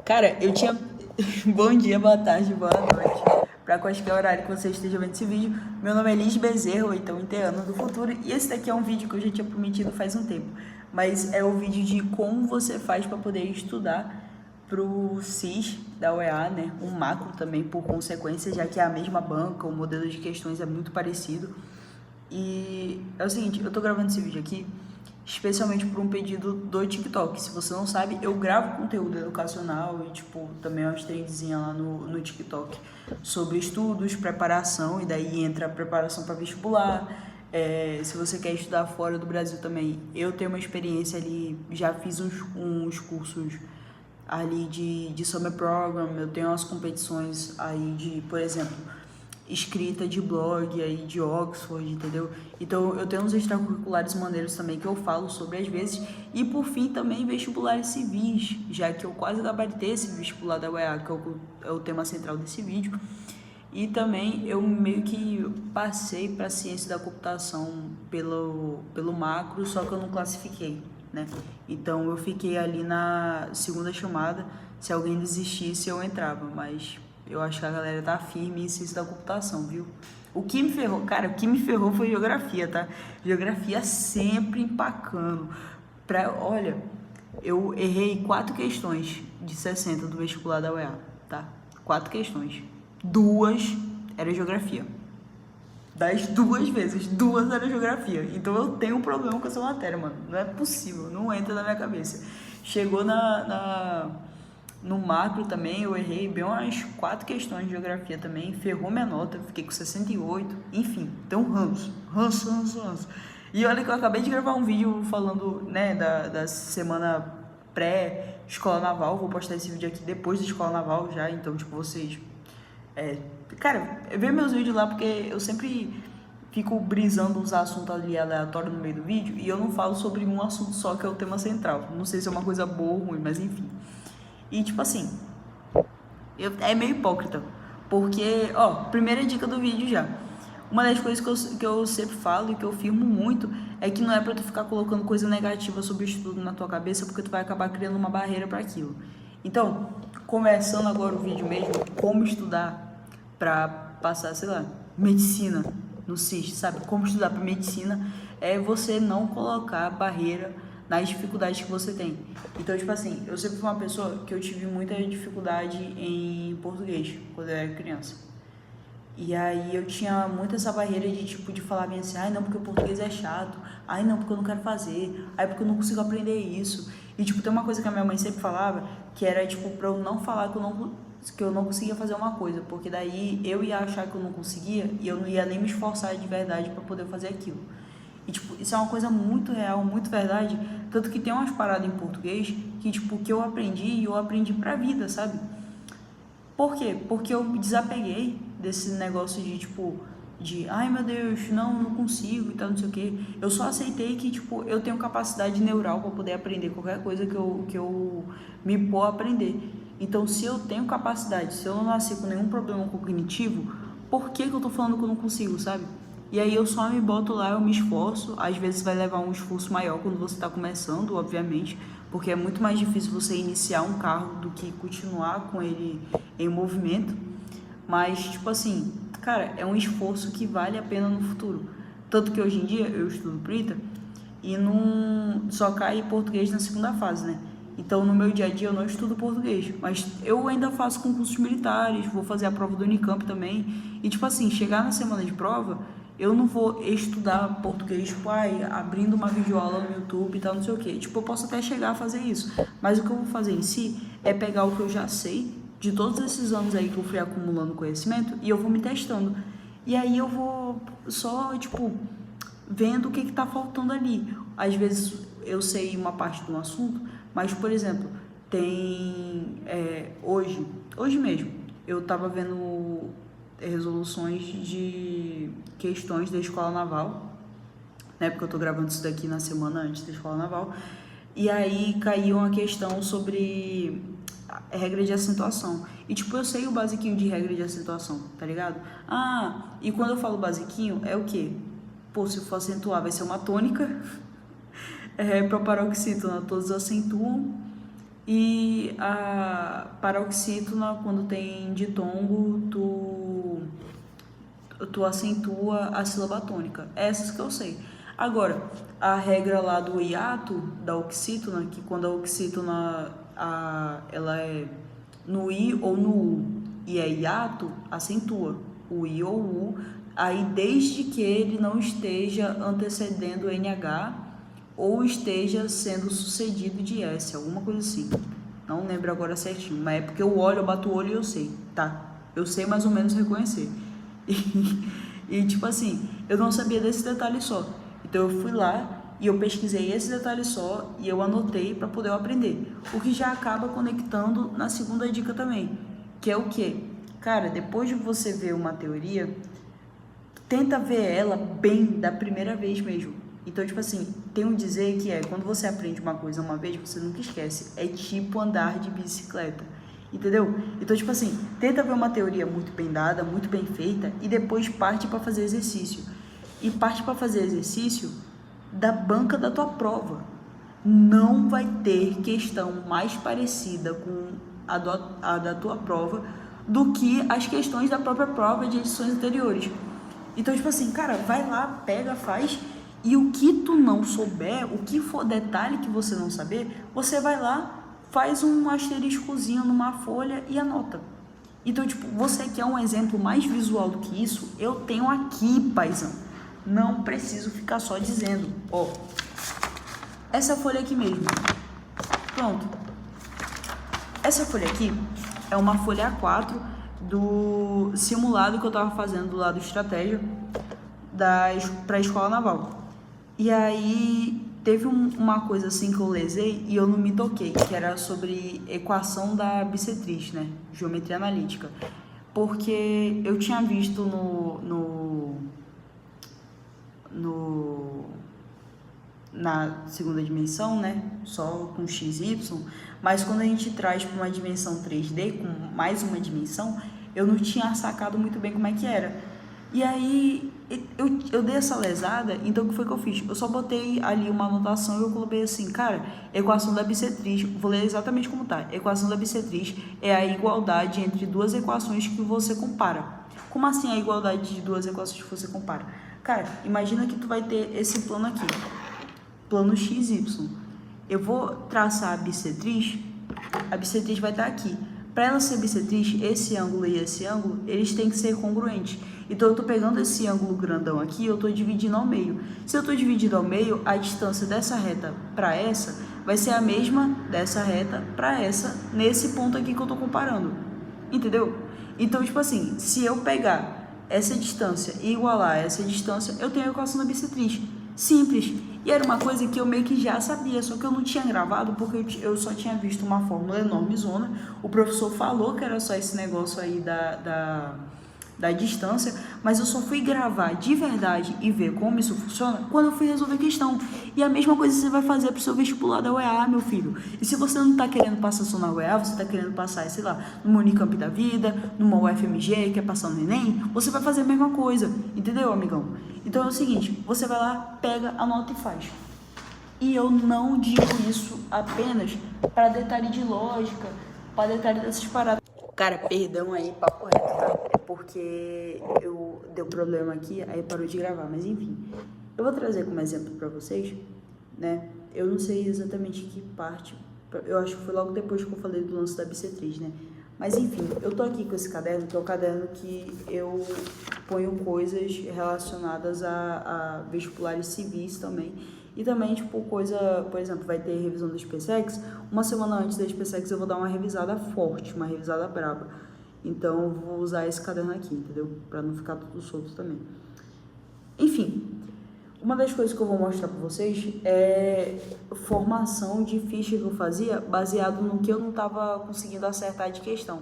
Cara, eu tinha. Bom dia, boa tarde, boa noite. Pra qualquer horário que você esteja vendo esse vídeo. Meu nome é Liz Bezerra, ou então Inteano do Futuro. E esse daqui é um vídeo que eu já tinha prometido faz um tempo. Mas é o vídeo de como você faz para poder estudar pro CIS da UEA, né? Um macro também, por consequência, já que é a mesma banca, o modelo de questões é muito parecido. E é o seguinte, eu tô gravando esse vídeo aqui especialmente por um pedido do TikTok. Se você não sabe, eu gravo conteúdo educacional e, tipo, também umas trendzinhas lá no TikTok sobre estudos, preparação, e daí entra a preparação para vestibular. Se você quer estudar fora do Brasil também, eu tenho uma experiência ali, já fiz uns cursos ali de Summer Program, eu tenho umas competições aí de, por exemplo, escrita de blog aí de Oxford, entendeu? Então eu tenho uns extracurriculares maneiros também que eu falo sobre às vezes. E por fim também vestibulares civis, já que eu quase gabaritei esse vestibular da UEA, que é o tema central desse vídeo. E também eu meio que passei para ciência da computação pelo macro, só que eu não classifiquei, né? Então eu fiquei ali na segunda chamada, se alguém desistisse eu entrava, mas eu acho que a galera tá firme em ciência da computação, viu? O que me ferrou, cara, o que me ferrou foi geografia, tá? Geografia sempre empacando. Olha, eu errei 4 questões de 60 do vestibular da UEA, tá? 4 questões. 2 era geografia. Das 2 vezes, 2 era geografia. Então eu tenho um problema com essa matéria, mano. Não é possível, não entra na minha cabeça. Chegou no macro também, eu errei bem umas 4 questões de geografia também, ferrou minha nota, fiquei com 68, enfim, então ranço. E olha que eu acabei de gravar um vídeo falando, né, da semana pré-escola naval, vou postar esse vídeo aqui depois da escola naval já, então, tipo, vocês... cara, vê meus vídeos lá, porque eu sempre fico brisando uns assuntos ali aleatórios no meio do vídeo, e eu não falo sobre um assunto só, que é o tema central. Não sei se é uma coisa boa ou ruim, mas enfim. E tipo assim, é meio hipócrita, porque, ó, primeira dica do vídeo já. Uma das coisas que eu sempre falo e que eu firmo muito é que não é pra tu ficar colocando coisa negativa sobre o estudo na tua cabeça, porque tu vai acabar criando uma barreira para aquilo. Então, começando agora o vídeo mesmo, como estudar pra passar, sei lá, medicina no CIS, sabe? Como estudar para medicina é você não colocar barreira nas dificuldades que você tem. Então, tipo assim, eu sempre fui uma pessoa que eu tive muita dificuldade em português quando eu era criança. E aí eu tinha muito essa barreira de tipo de falar bem assim, ai não, porque o português é chato, ai não, porque eu não quero fazer, ai porque eu não consigo aprender isso. E tipo, tem uma coisa que a minha mãe sempre falava, que era tipo pra eu não falar que eu não conseguia fazer uma coisa, porque daí eu ia achar que eu não conseguia e eu não ia nem me esforçar de verdade para poder fazer aquilo. E, tipo, isso é uma coisa muito real, muito verdade. Tanto que tem umas paradas em português que, tipo, que eu aprendi pra vida, sabe? Por quê? Porque eu me desapeguei desse negócio de, tipo, ai meu Deus, não consigo e tal, não sei o quê. Eu só aceitei que, tipo, eu tenho capacidade neural para poder aprender qualquer coisa que eu me pôr a aprender. Então, se eu tenho capacidade, se eu não nasci com nenhum problema cognitivo, por que eu tô falando que eu não consigo, sabe? E aí eu só me boto lá, eu me esforço. Às vezes vai levar um esforço maior quando você está começando, obviamente, porque é muito mais difícil você iniciar um carro do que continuar com ele em movimento. Mas, tipo assim, cara, é um esforço que vale a pena no futuro. Tanto que hoje em dia eu estudo PRITA e não só cai português na segunda fase, né? Então, no meu dia a dia eu não estudo português, mas eu ainda faço concursos militares, vou fazer a prova do Unicamp também. E, tipo assim, chegar na semana de prova, eu não vou estudar português, tipo, abrindo uma videoaula no YouTube e tal, não sei o quê. Tipo, eu posso até chegar a fazer isso, mas o que eu vou fazer em si é pegar o que eu já sei de todos esses anos aí que eu fui acumulando conhecimento e eu vou me testando. E aí eu vou só, tipo, vendo o que tá faltando ali. Às vezes eu sei uma parte de um assunto, mas, por exemplo, tem... hoje mesmo, eu tava vendo resoluções de questões da escola naval, né, porque eu tô gravando isso daqui na semana antes da escola naval, e aí caiu uma questão sobre regra de acentuação. E tipo, eu sei o basiquinho de regra de acentuação, tá ligado? E quando eu falo basiquinho, é o quê? Pô, se eu for acentuar, vai ser uma tônica, para paroxítona todos acentuam, E a paroxítona, quando tem ditongo, tu acentua a sílaba tônica. Essas que eu sei. Agora, a regra lá do hiato da oxítona, que quando a oxítona ela é no I ou no U e é hiato, acentua o I ou o U, aí desde que ele não esteja antecedendo o NH ou esteja sendo sucedido de S, alguma coisa assim. Não lembro agora certinho, mas é porque eu olho, eu bato o olho e eu sei, tá? Eu sei mais ou menos reconhecer. E tipo assim, eu não sabia desse detalhe só. Então eu fui lá e eu pesquisei esse detalhe só e eu anotei para poder eu aprender. O que já acaba conectando na segunda dica também, que é o quê? Cara, depois de você ver uma teoria, tenta ver ela bem da primeira vez mesmo. Então, tipo assim, tem um dizer que quando você aprende uma coisa uma vez, você nunca esquece. É tipo andar de bicicleta. Entendeu? Então, tipo assim, tenta ver uma teoria muito bem dada, muito bem feita e depois parte para fazer exercício. E parte para fazer exercício da banca da tua prova. Não vai ter questão mais parecida com a da tua prova do que as questões da própria prova de edições anteriores. Então, tipo assim, cara, vai lá, pega, faz, e o que tu não souber, o que for detalhe que você não saber, você vai lá, faz um asteriscozinho numa folha e anota. Então, tipo, você quer um exemplo mais visual do que isso? Eu tenho aqui, paizão. Não preciso ficar só dizendo. Ó, essa folha aqui mesmo. Pronto. Essa folha aqui é uma folha A4 do simulado que eu tava fazendo do lado estratégia para a escola naval. E aí teve uma coisa assim que eu lesei e eu não me toquei, que era sobre equação da bissetriz, né? Geometria analítica. Porque eu tinha visto na segunda dimensão, né? Só com x, y, mas quando a gente traz para uma dimensão 3D, com mais uma dimensão, eu não tinha sacado muito bem como é que era. E aí eu dei essa lesada, então o que foi que eu fiz? Eu só botei ali uma anotação e eu coloquei assim, cara, equação da bissetriz, vou ler exatamente como tá. Equação da bissetriz é a igualdade entre duas equações que você compara. Como assim a igualdade de duas equações que você compara? Cara, imagina que tu vai ter esse plano aqui, plano XY. Eu vou traçar a bissetriz vai estar aqui. Para ela ser bissetriz, esse ângulo e esse ângulo, eles têm que ser congruentes. Então, eu estou pegando esse ângulo grandão aqui, eu estou dividindo ao meio. Se eu estou dividindo ao meio, a distância dessa reta para essa vai ser a mesma dessa reta para essa, nesse ponto aqui que eu estou comparando. Entendeu? Então, tipo assim, se eu pegar essa distância e igualar essa distância, eu tenho a equação da bissetriz. Simples. E era uma coisa que eu meio que já sabia, só que eu não tinha gravado porque eu só tinha visto uma fórmula enorme zona. O professor falou que era só esse negócio aí da distância, mas eu só fui gravar de verdade e ver como isso funciona quando eu fui resolver a questão. E a mesma coisa você vai fazer para o seu vestibular da UEA, meu filho. E se você não está querendo passar só na UEA, você está querendo passar, sei lá, numa Unicamp da vida, numa UFMG, quer passar no Enem, você vai fazer a mesma coisa, entendeu, amigão? Então é o seguinte, você vai lá, pega, anota e faz. E eu não digo isso apenas para detalhe de lógica, para detalhe dessas paradas. Cara, perdão aí, papo reto, tá? É porque deu problema aqui, aí parou de gravar, mas enfim. Eu vou trazer como exemplo pra vocês, né? Eu não sei exatamente que parte, eu acho que foi logo depois que eu falei do lance da bissetriz, né? Mas enfim, eu tô aqui com esse caderno, que é o caderno que eu ponho coisas relacionadas a vestibulares civis também. E também, tipo, coisa, por exemplo, vai ter revisão da SpaceX. Uma semana antes da SpaceX eu vou dar uma revisada forte, uma revisada braba. Então eu vou usar esse caderno aqui, entendeu? Pra não ficar tudo solto também. Enfim, uma das coisas que eu vou mostrar pra vocês é formação de ficha que eu fazia baseado no que eu não tava conseguindo acertar de questão.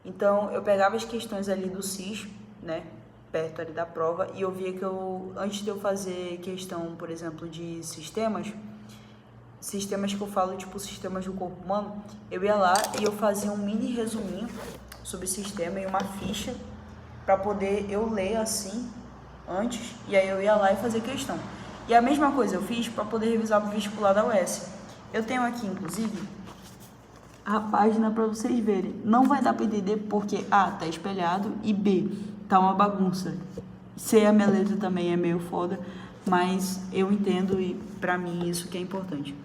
Então eu pegava as questões ali do CIS, né? Perto ali da prova, e eu via que antes de eu fazer questão, por exemplo, de sistemas que eu falo, tipo, sistemas do corpo humano, eu ia lá e eu fazia um mini resuminho sobre o sistema e uma ficha para poder eu ler assim, antes, e aí eu ia lá e fazer questão. E a mesma coisa eu fiz para poder revisar para o vestibular da UES. Eu tenho aqui, inclusive, a página para vocês verem. Não vai dar para entender porque A, tá espelhado e B, tá uma bagunça. C, a minha letra também é meio foda, mas eu entendo e para mim isso que é importante.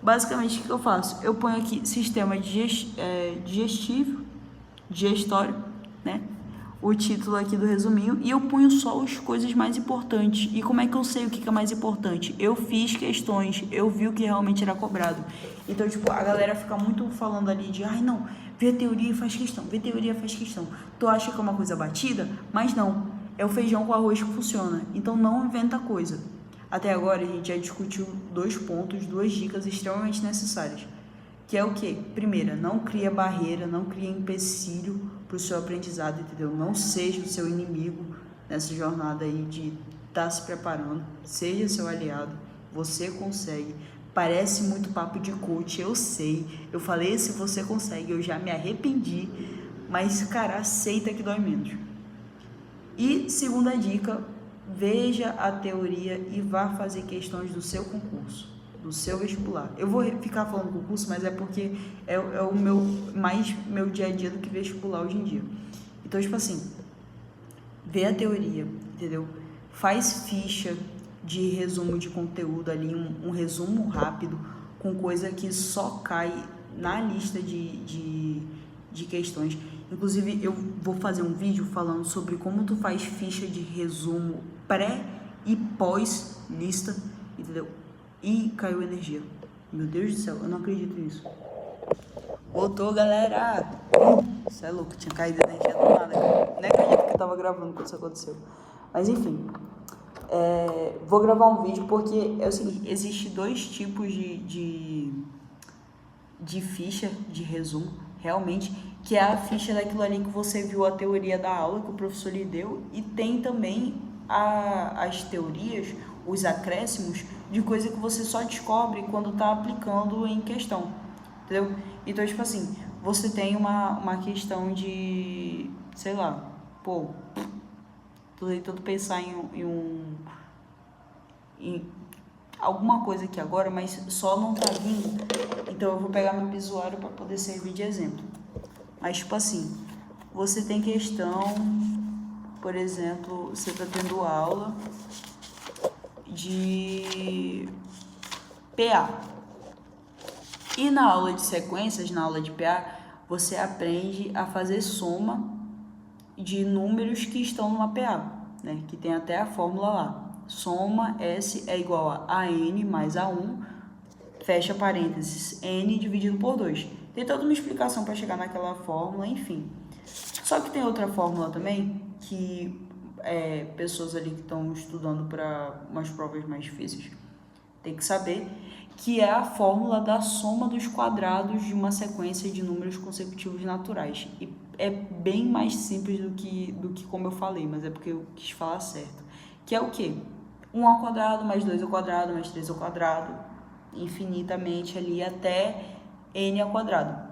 Basicamente, o que eu faço? Eu ponho aqui sistema digestivo, digestório, né? O título aqui do resuminho e eu ponho só as coisas mais importantes. E como é que eu sei o que é mais importante? Eu fiz questões, eu vi o que realmente era cobrado. Então, tipo, a galera fica muito falando ali de, ai não, vê teoria e faz questão, vê teoria e faz questão. Tu acha que é uma coisa batida? Mas não, é o feijão com arroz que funciona. Então não inventa coisa. Até agora a gente já discutiu 2 pontos, 2 dicas extremamente necessárias. Que é o quê? Primeira, não cria barreira, não cria empecilho para o seu aprendizado, entendeu? Não seja o seu inimigo nessa jornada aí de estar se preparando. Seja seu aliado, você consegue. Parece muito papo de coach, eu sei. Eu falei se você consegue, eu já me arrependi. Mas, cara, aceita que dói menos. E segunda dica, veja a teoria e vá fazer questões do seu concurso, do seu vestibular. Eu vou ficar falando concurso, mas é porque é o meu dia a dia do que vestibular hoje em dia. Então, tipo assim, vê a teoria, entendeu? Faz ficha de resumo de conteúdo ali, um resumo rápido, com coisa que só cai na lista de questões. Inclusive, eu vou fazer um vídeo falando sobre como tu faz ficha de resumo pré e pós lista, entendeu? E caiu energia. Meu Deus do céu, eu não acredito nisso. Voltou, galera! Isso é louco, tinha caído energia do nada, cara. Nem acredito que eu tava gravando quando isso aconteceu. Mas enfim, vou gravar um vídeo porque é o seguinte, existe 2 tipos de ficha de resumo, realmente, que é a ficha daquilo ali que você viu a teoria da aula que o professor lhe deu, e tem também as teorias, os acréscimos de coisa que você só descobre quando tá aplicando em questão, entendeu? Então, tipo assim, você tem uma questão de, sei lá, pô, tô tentando pensar em alguma coisa aqui agora, mas só não tá vindo, então eu vou pegar meu visuário para poder servir de exemplo. Mas, tipo assim, você tem questão, por exemplo, você tá tendo aula de PA. E na aula de sequências, na aula de PA, você aprende a fazer soma de números que estão numa PA, né? Que tem até a fórmula lá. Soma S é igual a N mais A1, fecha parênteses, N dividido por 2. Tem toda uma explicação para chegar naquela fórmula, enfim. Só que tem outra fórmula também, que pessoas ali que estão estudando para umas provas mais difíceis tem que saber, que é a fórmula da soma dos quadrados de uma sequência de números consecutivos naturais. E é bem mais simples do que como eu falei, mas é porque eu quis falar certo. Que é o quê? 1 ao quadrado, mais 2 ao quadrado, mais 3 ao quadrado, infinitamente ali até n ao quadrado.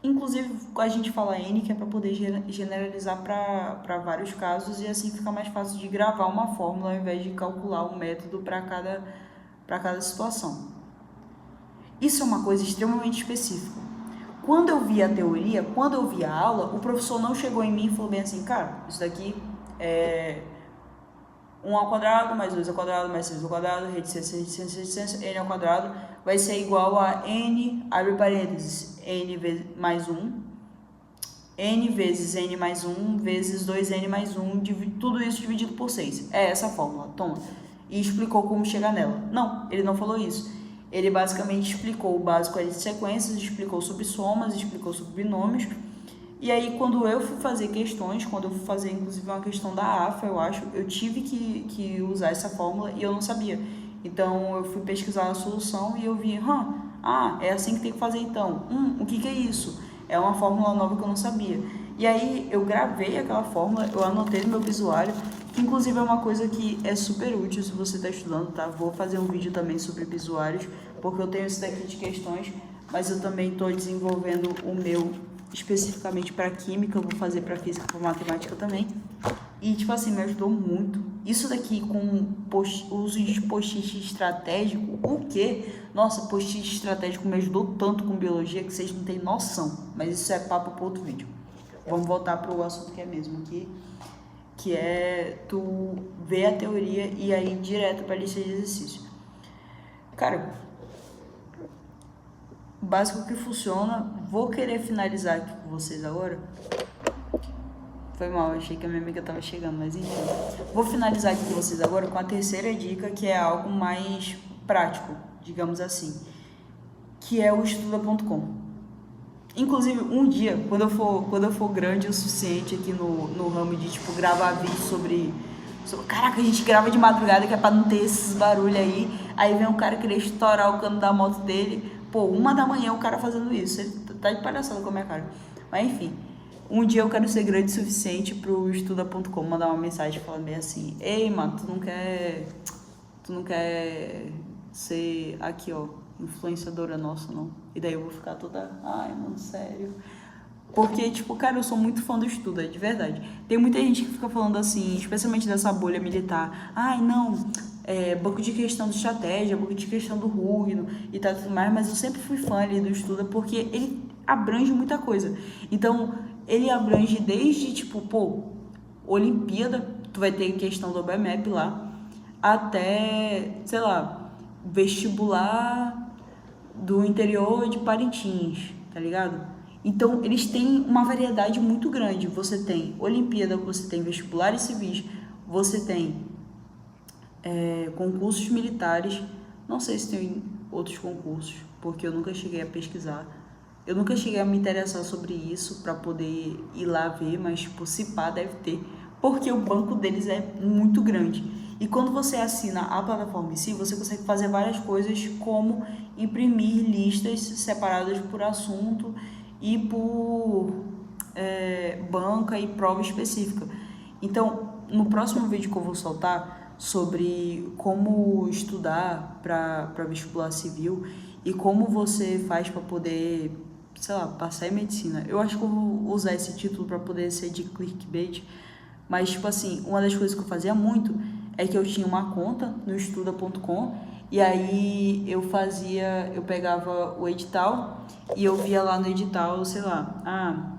Inclusive, a gente fala n, que é para poder generalizar para vários casos, e assim fica mais fácil de gravar uma fórmula ao invés de calcular um método para cada situação. Isso é uma coisa extremamente específica. Quando eu vi a teoria, quando eu vi a aula, o professor não chegou em mim e falou bem assim, cara, isso daqui é 1 ao quadrado, mais 2 ao quadrado, mais 3 ao quadrado, reticência, n ao quadrado, vai ser igual a n, abre parênteses, n vezes mais 1, n vezes n mais 1, vezes 2n mais 1, tudo isso dividido por 6. É essa a fórmula, toma. E explicou como chegar nela. Não, ele não falou isso. Ele basicamente explicou o básico ali de sequências, explicou sobre somas, explicou sobre binômios. E aí, quando eu fui fazer questões, quando eu fui fazer, inclusive, uma questão da AFA, eu acho, eu tive que usar essa fórmula e eu não sabia. Então, eu fui pesquisar a solução e eu vi, é assim que tem que fazer então. O que é isso? É uma fórmula nova que eu não sabia. E aí, eu gravei aquela fórmula, eu anotei no meu visuário, que inclusive é uma coisa que é super útil se você está estudando, tá? Vou fazer um vídeo também sobre visuários, porque eu tenho esse daqui de questões, mas eu também estou desenvolvendo o meu especificamente para química, eu vou fazer para física e para matemática também. E, tipo assim, me ajudou muito isso daqui com uso de post-it estratégico, o quê? Nossa, post-it estratégico me ajudou tanto com biologia que vocês não têm noção. Mas isso é papo para outro vídeo. Vamos voltar pro assunto que é mesmo aqui, que é tu ver a teoria e aí direto para a lista de exercícios. Cara, básico que funciona. Vou querer finalizar aqui com vocês agora. Foi mal, achei que a minha amiga tava chegando, mas enfim. Vou finalizar aqui com vocês agora com a terceira dica, que é algo mais prático, digamos assim, que é o estuda.com. Inclusive, um dia, quando eu for grande o suficiente aqui no ramo de, tipo, gravar vídeo sobre... Caraca, a gente grava de madrugada, que é pra não ter esses barulhos aí. Aí vem um cara querer estourar o cano da moto dele. Pô, 1h o cara fazendo isso. Ele tá de palhaçada com a minha cara. Mas enfim, um dia eu quero ser grande o suficiente pro estuda.com mandar uma mensagem falando bem assim: ei, mano, tu não quer ser aqui, ó, influenciadora nossa, não? E daí eu vou ficar toda, ai, mano, sério. Porque, tipo, cara, eu sou muito fã do estudo, de verdade. Tem muita gente que fica falando assim, especialmente dessa bolha militar. Ai, não, banco de questão de estratégia, banco de questão do Rugno e tal, tudo mais. Mas eu sempre fui fã ali do estudo porque ele abrange muita coisa. Então, ele abrange desde, tipo, pô, Olimpíada, tu vai ter questão do OBMEP lá, até, sei lá, vestibular do interior de Parintins, tá ligado? Então, eles têm uma variedade muito grande. Você tem Olimpíada, você tem vestibulares civis, você tem concursos militares. Não sei se tem outros concursos, porque eu nunca cheguei a pesquisar. Eu nunca cheguei a me interessar sobre isso para poder ir lá ver, mas, tipo, se pá, deve ter, porque o banco deles é muito grande. E quando você assina a plataforma em si, você consegue fazer várias coisas, como imprimir listas separadas por assunto e por banca e prova específica. Então, no próximo vídeo que eu vou soltar sobre como estudar para vestibular civil e como você faz para poder, sei lá, passar em medicina. Eu acho que eu vou usar esse título para poder ser de clickbait, mas, tipo assim, uma das coisas que eu fazia muito é que eu tinha uma conta no estuda.com e aí eu pegava o edital e eu via lá no edital, sei lá,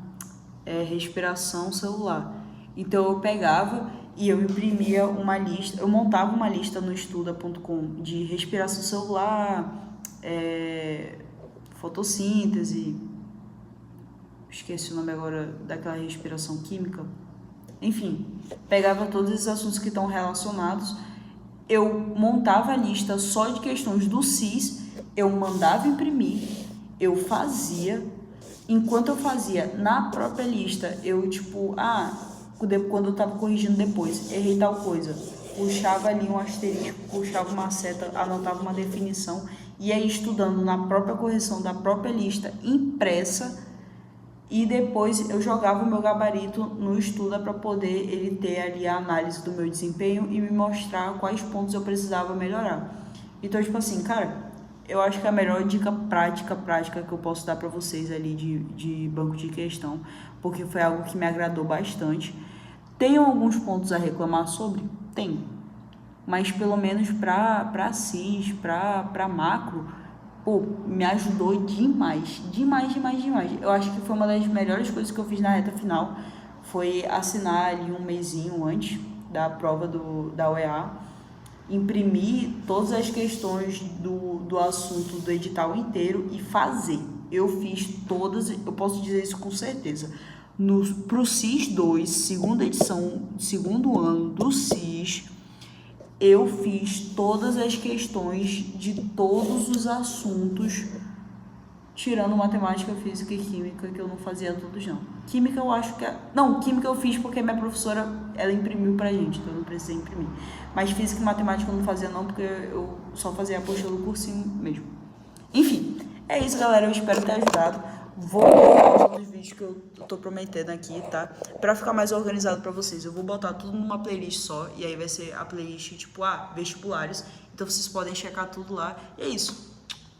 respiração celular. Então eu pegava e eu imprimia uma lista, eu montava uma lista no estuda.com de respiração celular, fotossíntese, esqueci o nome agora daquela respiração química. Enfim, pegava todos esses assuntos que estão relacionados, eu montava a lista só de questões do CIS, eu mandava imprimir, eu fazia. Enquanto eu fazia na própria lista, eu, tipo, quando eu tava corrigindo depois, errei tal coisa, puxava ali um asterisco, puxava uma seta, anotava uma definição, e aí estudando na própria correção da própria lista impressa. E depois eu jogava o meu gabarito no Estuda para poder ele ter ali a análise do meu desempenho e me mostrar quais pontos eu precisava melhorar. Então, tipo assim, cara, eu acho que a melhor dica prática que eu posso dar para vocês ali de banco de questão, porque foi algo que me agradou bastante. Tenho alguns pontos a reclamar sobre? Tem. Mas pelo menos para CIS, para macro, pô, me ajudou demais. Eu acho que foi uma das melhores coisas que eu fiz na reta final, foi assinar ali um mesinho antes da prova da UEA, imprimir todas as questões do assunto do edital inteiro e fazer. Eu fiz todas, eu posso dizer isso com certeza. Pro CIS 2, segunda edição, segundo ano do CIS, eu fiz todas as questões de todos os assuntos, tirando matemática, física e química, que eu não fazia todos, não. Química eu acho que... Não, química eu fiz porque minha professora, ela imprimiu pra gente, então eu não precisei imprimir. Mas física e matemática eu não fazia, não, porque eu só fazia a apostila do cursinho mesmo. Enfim, é isso, galera. Eu espero ter ajudado. Vou botar os vídeos que eu tô prometendo aqui, tá? Pra ficar mais organizado pra vocês. Eu vou botar tudo numa playlist só. E aí vai ser a playlist tipo, vestibulares. Então vocês podem checar tudo lá. E é isso.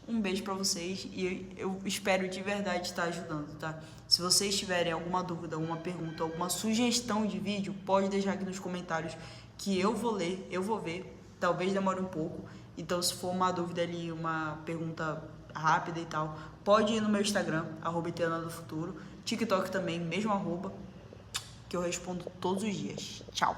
Um beijo pra vocês. E eu espero de verdade estar ajudando, tá? Se vocês tiverem alguma dúvida, alguma pergunta, alguma sugestão de vídeo, pode deixar aqui nos comentários que eu vou ler, eu vou ver, talvez demore um pouco. Então, se for uma dúvida ali, uma pergunta rápida e tal, pode ir no meu Instagram, @@do futuro, TikTok também, mesmo @, que eu respondo todos os dias. Tchau!